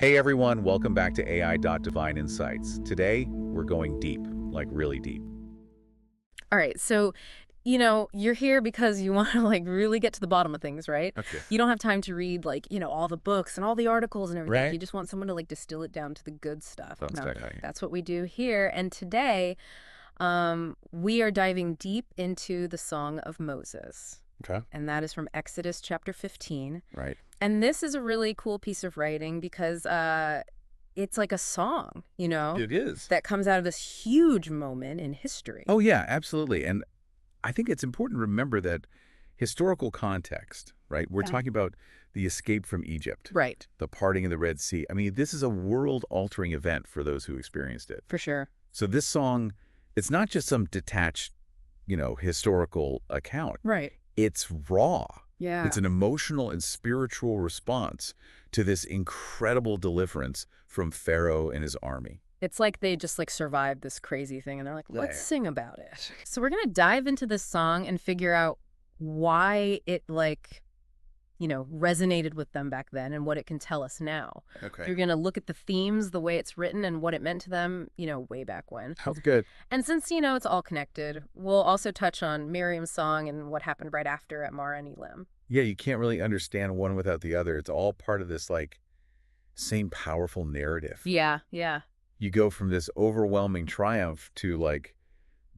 Hey everyone, welcome back to AI.Divine Insights. Today, we're going deep, like really deep. All right, so, you're here because you want to really get to the bottom of things, right? Okay. You don't have time to read all the books and all the articles and everything. Right? You just want someone to distill it down to the good stuff. Sounds No, like that's what we do here. And today, we are diving deep into the Song of Moses. Okay. And that is from Exodus chapter 15. Right. And this is a really cool piece of writing because it's like a song, It is. that comes out of this huge moment in history. Oh yeah, absolutely. And I think it's important to remember that historical context, right? We're Yeah. talking about the escape from Egypt, Right, the parting of the Red Sea. I mean, this is a world-altering event for those who experienced it. for sure. So this song, it's not just some detached, historical account. Right. It's raw. Yeah. It's an emotional and spiritual response to this incredible deliverance from Pharaoh and his army. It's like they just survived this crazy thing and they're like, Yeah. let's sing about it. So we're going to dive into this song and figure out why it resonated with them back then and what it can tell us now. Okay. You're going to look at the themes, the way it's written and what it meant to them, way back when. Sounds good. And since, it's all connected, we'll also touch on Miriam's song and what happened right after at Mara and Elim. Yeah, you can't really understand one without the other. It's all part of this, same powerful narrative. Yeah, yeah. You go from this overwhelming triumph to,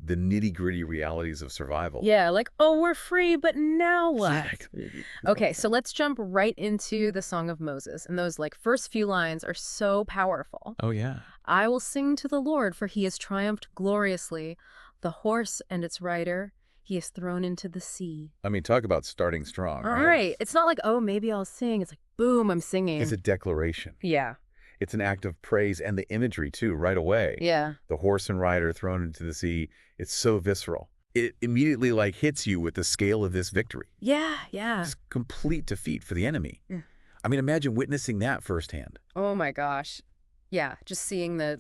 the nitty-gritty realities of survival. Yeah, oh, we're free, but now what? Exactly. Okay, so let's jump right into the Song of Moses. And those first few lines are so powerful. Oh, yeah. I will sing to the Lord, for he has triumphed gloriously. The horse and its rider he has thrown into the sea. I mean, talk about starting strong, All right? right. It's not oh, maybe I'll sing. It's boom, I'm singing. It's a declaration. Yeah. It's an act of praise, and the imagery, too, right away. Yeah. The horse and rider thrown into the sea. It's so visceral. It immediately, hits you with the scale of this victory. Yeah, yeah. It's complete defeat for the enemy. Yeah. I mean, imagine witnessing that firsthand. Oh, my gosh. Yeah, just seeing the,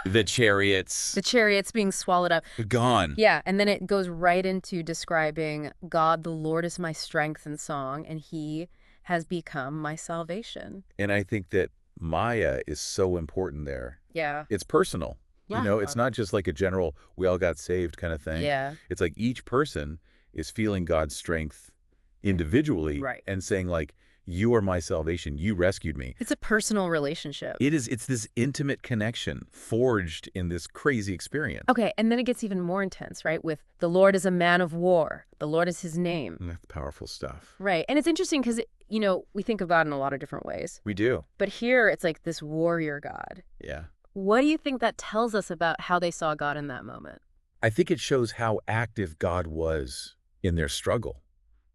The chariots. the chariots being swallowed up. Gone. Yeah, and then it goes right into describing God, the Lord is my strength and song, and he has become my salvation. And I think that Maya is so important there. Yeah. It's personal. Yeah. It's not just a general, we all got saved kind of thing. Yeah. It's each person is feeling God's strength individually. Right. And saying you are my salvation. You rescued me. It's a personal relationship. It's this intimate connection forged in this crazy experience. Okay, and then it gets even more intense, right? With the Lord is a man of war. The Lord is his name. That's powerful stuff. Right. And it's interesting because, we think of God in a lot of different ways. We do. But here it's this warrior God. Yeah. What do you think that tells us about how they saw God in that moment? I think it shows how active God was in their struggle.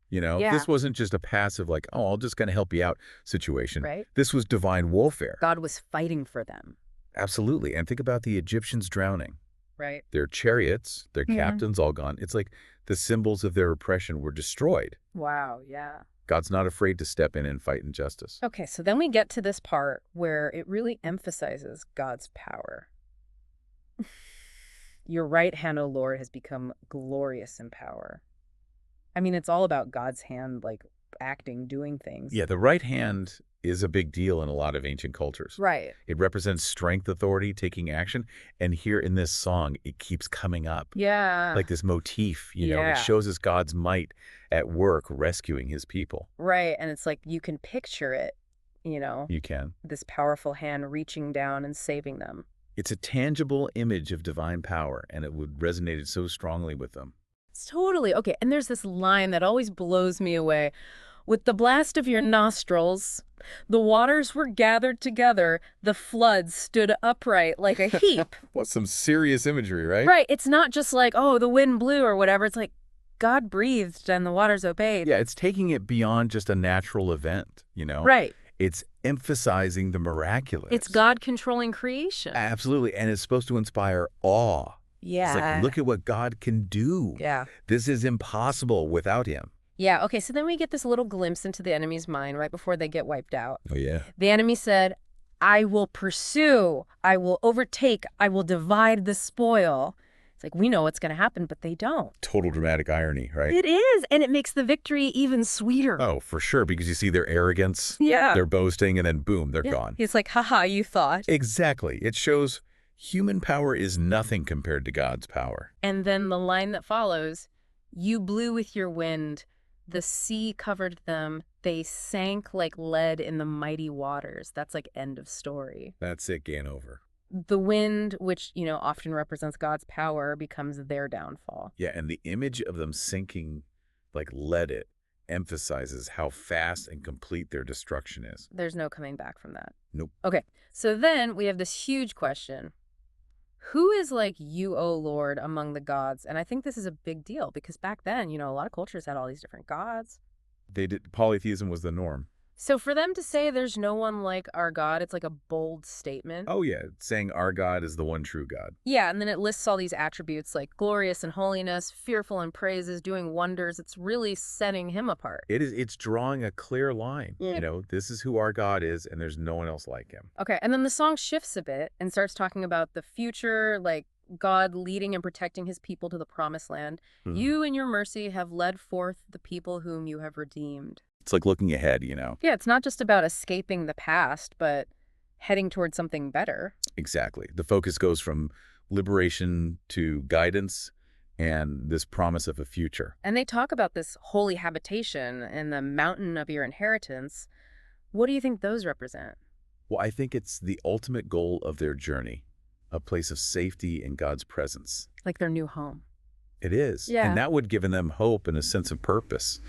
Yeah. This wasn't just a passive oh, I'll just kind of help you out situation. Right. This was divine warfare. God was fighting for them. Absolutely. And think about the Egyptians drowning. Right. Their chariots, their Yeah. captains all gone. It's the symbols of their oppression were destroyed. Wow, yeah. God's not afraid to step in and fight injustice. Okay, so then we get to this part where it really emphasizes God's power. Your right hand, O Lord, has become glorious in power. I mean, it's all about God's hand, acting, doing things. Yeah, the right hand is a big deal in a lot of ancient cultures. Right. It represents strength, authority, taking action. And here in this song, it keeps coming up. Yeah. This motif, Yeah. it shows us God's might at work rescuing his people. Right, and it's you can picture it, You can. this powerful hand reaching down and saving them. It's a tangible image of divine power, and it would resonate so strongly with them. Totally. Okay, and there's this line that always blows me away. With the blast of your nostrils, the waters were gathered together, the floods stood upright like a heap. What some serious imagery, right? Right, it's not just oh, the wind blew or whatever. It's God breathed and the waters obeyed. Yeah, it's taking it beyond just a natural event, Right. It's emphasizing the miraculous. It's God controlling creation. Absolutely, and it's supposed to inspire awe. Yeah. It's look at what God can do. Yeah. This is impossible without him. Yeah, okay, so then we get this little glimpse into the enemy's mind right before they get wiped out. Oh, yeah. The enemy said, I will pursue, I will overtake, I will divide the spoil. It's like, we know what's going to happen, but they don't. Total dramatic irony, right? It is, and it makes the victory even sweeter. Oh, for sure, because you see their arrogance, Yeah. their boasting, and then boom, they're gone. He's like, haha, you thought. Exactly. It shows human power is nothing compared to God's power. And then the line that follows, you blew with your wind, the sea covered them, they sank like lead in the mighty waters. That's like end of story. That's it, game over. The wind, which, often represents God's power, becomes their downfall. Yeah, and the image of them sinking like lead it emphasizes how fast and complete their destruction is. There's no coming back from that. Nope. Okay, so then we have this huge question. Who is like you, O Lord, among the gods? And I think this is a big deal because back then, a lot of cultures had all these different gods. Polytheism was the norm. So for them to say there's no one like our God, it's like a bold statement. Oh yeah, saying our God is the one true God. Yeah, and then it lists all these attributes like glorious in holiness, fearful in praises, doing wonders. It's really setting him apart. It's drawing a clear line. Yeah. This is who our God is, and there's no one else like him. Okay, and then the song shifts a bit and starts talking about the future, like God leading and protecting his people to the promised land. You in your mercy have led forth the people whom you have redeemed. It's like looking ahead, Yeah, it's not just about escaping the past, but heading towards something better. Exactly. The focus goes from liberation to guidance and this promise of a future. And they talk about this holy habitation and the mountain of your inheritance. What do you think those represent? Well, I think it's the ultimate goal of their journey, a place of safety in God's presence. Like their new home. It is. Yeah. And that would give them hope and a sense of purpose,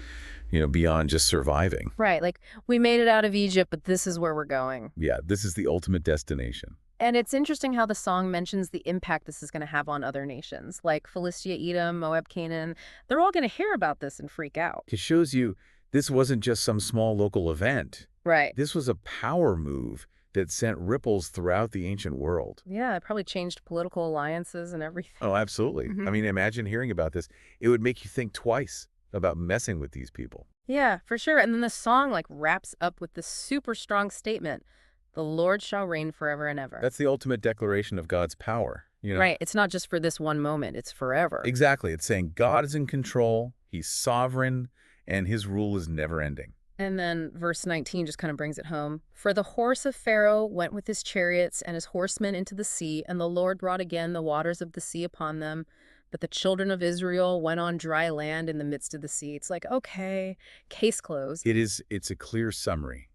beyond just surviving. Right, like we made it out of Egypt, but this is where we're going. Yeah, this is the ultimate destination. And it's interesting how the song mentions the impact this is going to have on other nations, like Philistia, Edom, Moab, Canaan. They're all going to hear about this and freak out. It shows you this wasn't just some small local event. Right. This was a power move that sent ripples throughout the ancient world. Yeah, it probably changed political alliances and everything. Oh, absolutely. I mean, imagine hearing about this. It would make you think twice about messing with these people. Yeah, for sure. And then the song wraps up with this super strong statement. The Lord shall reign forever and ever. That's the ultimate declaration of God's power. Right. It's not just for this one moment. It's forever. Exactly. It's saying God is in control, he's sovereign, and his rule is never ending. And then verse 19 just kind of brings it home. For the horse of Pharaoh went with his chariots and his horsemen into the sea, and the Lord brought again the waters of the sea upon them. But the children of Israel went on dry land in the midst of the sea. It's like, okay, case closed. It's a clear summary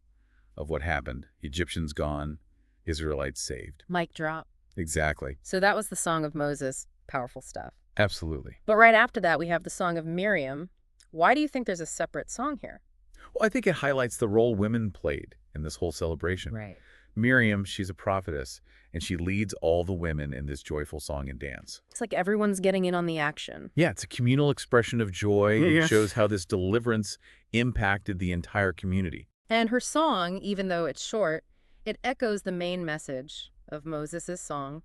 of what happened. Egyptians gone, Israelites saved. Mic drop. Exactly. So that was the Song of Moses. Powerful stuff. Absolutely. But right after that, we have the Song of Miriam. Why do you think there's a separate song here? Well, I think it highlights the role women played in this whole celebration. Right. Miriam, she's a prophetess, and she leads all the women in this joyful song and dance. It's like everyone's getting in on the action. Yeah, it's a communal expression of joy. Yeah. It shows how this deliverance impacted the entire community. And her song, even though it's short, it echoes the main message of Moses' song.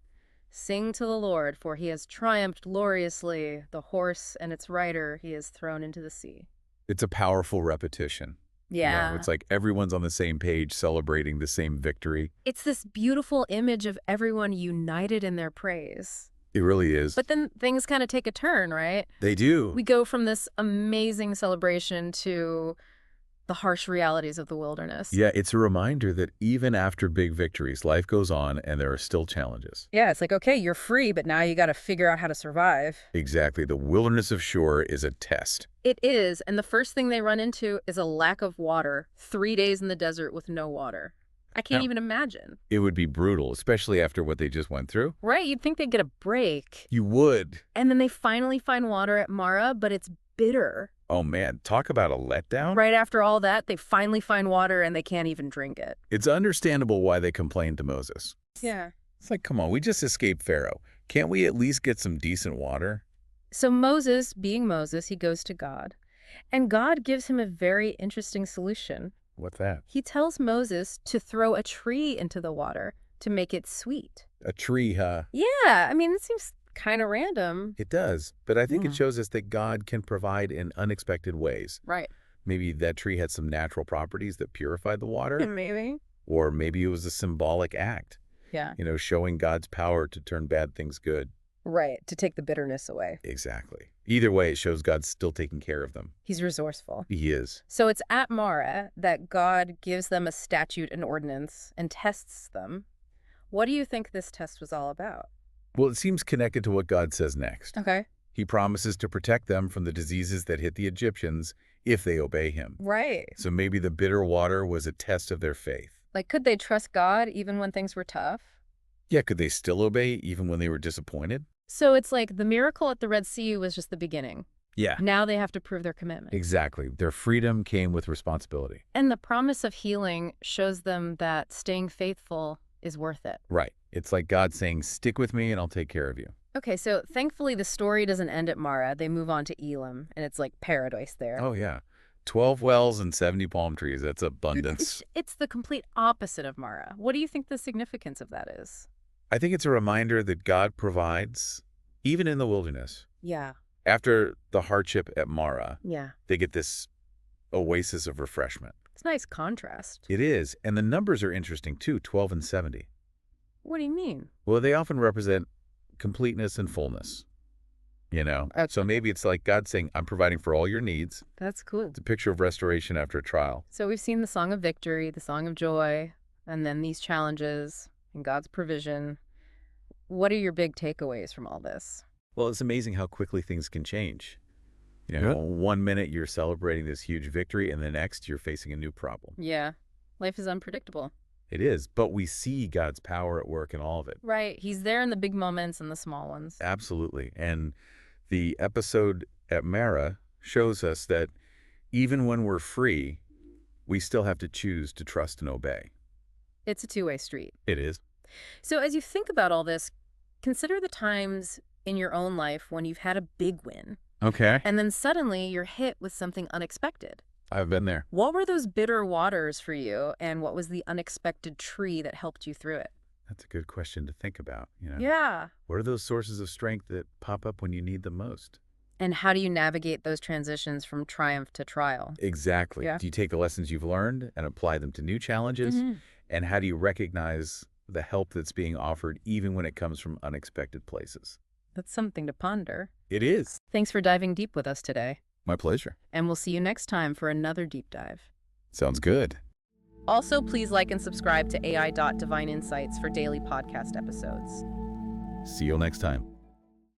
Sing to the Lord, for he has triumphed gloriously. The horse and its rider he has thrown into the sea. It's a powerful repetition. Yeah. It's like everyone's on the same page celebrating the same victory. It's this beautiful image of everyone united in their praise. It really is. But then things kind of take a turn, right? They do. We go from this amazing celebration to the harsh realities of the wilderness. Yeah, it's a reminder that even after big victories, life goes on and there are still challenges. Yeah, it's like, okay, you're free, but now you got to figure out how to survive. Exactly. The wilderness of Shur is a test. It is, and the first thing they run into is a lack of water. 3 days in the desert with no water. I can't even imagine. It would be brutal, especially after what they just went through. Right, you'd think they'd get a break. You would. And then they finally find water at Mara, but it's bitter. Oh man, talk about a letdown. Right after all that, they finally find water and they can't even drink it. It's understandable why they complained to Moses. Yeah. It's like, come on, we just escaped Pharaoh. Can't we at least get some decent water? So Moses, being Moses, he goes to God. And God gives him a very interesting solution. What's that? He tells Moses to throw a tree into the water to make it sweet. A tree, huh? Yeah, I mean, it seems kind of random. It does, but I think it shows us that God can provide in unexpected ways. Right. Maybe that tree had some natural properties that purified the water, Maybe. or maybe it was a symbolic act, Yeah. showing God's power to turn bad things good. Right, to take the bitterness away. Exactly. Either way, it shows God's still taking care of them. He's resourceful. He is. So it's at Mara that God gives them a statute and ordinance and tests them. What do you think this test was all about? Well, it seems connected to what God says next. Okay. He promises to protect them from the diseases that hit the Egyptians if they obey him. Right. So maybe the bitter water was a test of their faith. Like, could they trust God even when things were tough? Yeah, could they still obey even when they were disappointed? So it's like the miracle at the Red Sea was just the beginning. Yeah. Now they have to prove their commitment. Exactly. Their freedom came with responsibility. And the promise of healing shows them that staying faithful is worth it. Right. It's like God saying, stick with me and I'll take care of you. Okay, so thankfully the story doesn't end at Mara. They move on to Elim, and it's like paradise there. Oh, yeah. 12 wells and 70 palm trees. That's abundance. It's the complete opposite of Mara. What do you think the significance of that is? I think it's a reminder that God provides, even in the wilderness. Yeah. After the hardship at Mara, Yeah. they get this oasis of refreshment. It's a nice contrast. It is. And the numbers are interesting, too, 12 and 70. What do you mean? Well, they often represent completeness and fullness, Okay. So maybe it's like God saying, I'm providing for all your needs. That's cool. It's a picture of restoration after a trial. So we've seen the song of victory, the song of joy, and then these challenges and God's provision. What are your big takeaways from all this? Well, it's amazing how quickly things can change. Yeah. 1 minute you're celebrating this huge victory, and the next you're facing a new problem. Yeah. Life is unpredictable. It is, but we see God's power at work in all of it. Right. He's there in the big moments and the small ones. Absolutely. And the episode at Mara shows us that even when we're free, we still have to choose to trust and obey. It's a two-way street. It is. So as you think about all this, consider the times in your own life when you've had a big win, Okay. and then suddenly you're hit with something unexpected. I've been there. What were those bitter waters for you, and what was the unexpected tree that helped you through it? That's a good question to think about. Yeah. What are those sources of strength that pop up when you need them most? And how do you navigate those transitions from triumph to trial? Exactly. Yeah. Do you take the lessons you've learned and apply them to new challenges? Mhm. And how do you recognize the help that's being offered even when it comes from unexpected places? That's something to ponder. It is. Thanks for diving deep with us today. My pleasure. And we'll see you next time for another deep dive. Sounds good. Also, please like and subscribe to AI.DivineInsights for daily podcast episodes. See you next time.